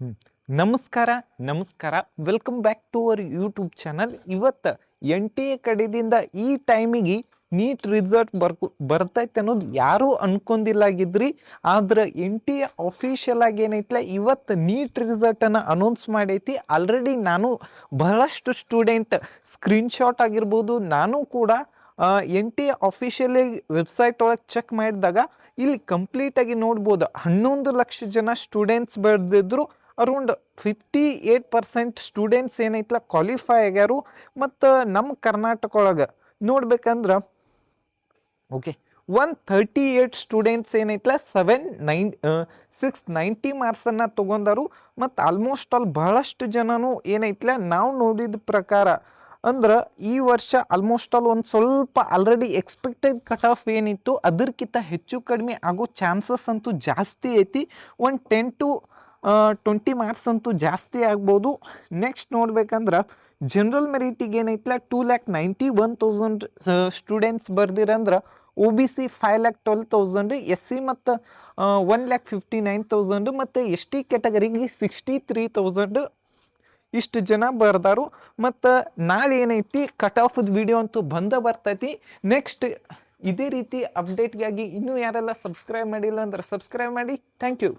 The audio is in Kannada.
ಹ್ಮ್. ನಮಸ್ಕಾರ ನಮಸ್ಕಾರ welcome back to our YouTube channel. ಇವತ್ತು ಎನ್ ಟಿ ಎ ಕಡೆದಿಂದ ಈ ಟೈಮಿಗೆ ನೀಟ್ ರಿಸಲ್ಟ್ ಬರ್ತೈತೆ ಅನ್ನೋದು ಯಾರೂ ಅನ್ಕೊಂಡಿಲ್ಲಾಗಿದ್ರಿ. ಆದ್ರೆ ಎನ್ ಟಿ ಎ ಅಫಿಷಿಯಲ್ ಆಗಿ ಏನೈತ್ಲ ಇವತ್ತು ನೀಟ್ ರಿಸಲ್ಟನ್ನು ಅನೌನ್ಸ್ ಮಾಡೈತಿ. ಆಲ್ರೆಡಿ ನಾನು ಬಹಳಷ್ಟು ಸ್ಟೂಡೆಂಟ್ ಸ್ಕ್ರೀನ್ಶಾಟ್ ಆಗಿರ್ಬೋದು, ನಾನು ಕೂಡ N T A officially website ಒಳಗೆ ಚೆಕ್ ಮಾಡಿದಾಗ ಇಲ್ಲಿ ಕಂಪ್ಲೀಟಾಗಿ ನೋಡ್ಬೋದು 11 ಲಕ್ಷ ಜನ ಸ್ಟೂಡೆಂಟ್ಸ್ ಬರೆದಿದ್ರು. ಅರೌಂಡ್ 58% ಸ್ಟೂಡೆಂಟ್ಸ್ ಏನೈತಲ್ಲ ಕ್ವಾಲಿಫೈ ಆಗ್ಯಾರು. ಮತ್ತು ನಮ್ಮ ಕರ್ನಾಟಕ ಒಳಗೆ ನೋಡ್ಬೇಕಂದ್ರೆ ಓಕೆ 138 ಸ್ಟೂಡೆಂಟ್ಸ್ ಏನೈತಲ್ಲ 690 ಮಾರ್ಕ್ಸನ್ನು ತೊಗೊಂಡರು. ಮತ್ತು ಆಲ್ಮೋಸ್ಟ್ ಆಲ್ ಬಹಳಷ್ಟು ಜನನು ಏನೈತಲ್ಲ ನಾವು ನೋಡಿದ ಪ್ರಕಾರ ಅಂದ್ರೆ ಈ ವರ್ಷ ಆಲ್ಮೋಸ್ಟ್ ಆಲ್ ಒಂದು ಸ್ವಲ್ಪ ಆಲ್ರೆಡಿ ಎಕ್ಸ್ಪೆಕ್ಟೆಡ್ ಕಟ್ ಆಫ್ ಏನಿತ್ತು ಅದಕ್ಕಿಂತ ಹೆಚ್ಚು ಕಡಿಮೆ ಆಗೋ ಚಾನ್ಸಸ್ ಅಂತೂ ಜಾಸ್ತಿ ಐತಿ. ಒಂದು 10 to 20 ಮಾರ್ಕ್ಸ್ ಅಂತೂ ಜಾಸ್ತಿ ಆಗ್ಬೋದು. ನೆಕ್ಸ್ಟ್ ನೋಡ್ಬೇಕಂದ್ರೆ ಜನರಲ್ ಮೆರಿಟಿಗೆ ಏನೈತಲ್ಲ 2,91,000 ಸ್ಟೂಡೆಂಟ್ಸ್ ಬರ್ದಿರಂದ್ರೆ O B C 5,12,000, S C ಮತ್ತು 1,59,000 ಮತ್ತು ಎಸ್ ಟಿ ಕ್ಯಾಟಗರಿಗೆ 63,000 ಇಷ್ಟು ಜನ ಬರ್ದಾರು. ಮತ್ತು ನಾಳೆ ಏನೈತಿ ಕಟ್ ಆಫ್ ವಿಡಿಯೋ ಅಂತೂ ಬರ್ತೈತಿ. ನೆಕ್ಸ್ಟ್ ಇದೇ ರೀತಿ ಅಪ್ಡೇಟ್ಗಾಗಿ ಇನ್ನೂ ಯಾರೆಲ್ಲ ಸಬ್ಸ್ಕ್ರೈಬ್ ಮಾಡಿಲ್ಲ ಅಂದ್ರೆ ಸಬ್ಸ್ಕ್ರೈಬ್ ಮಾಡಿ. Thank you.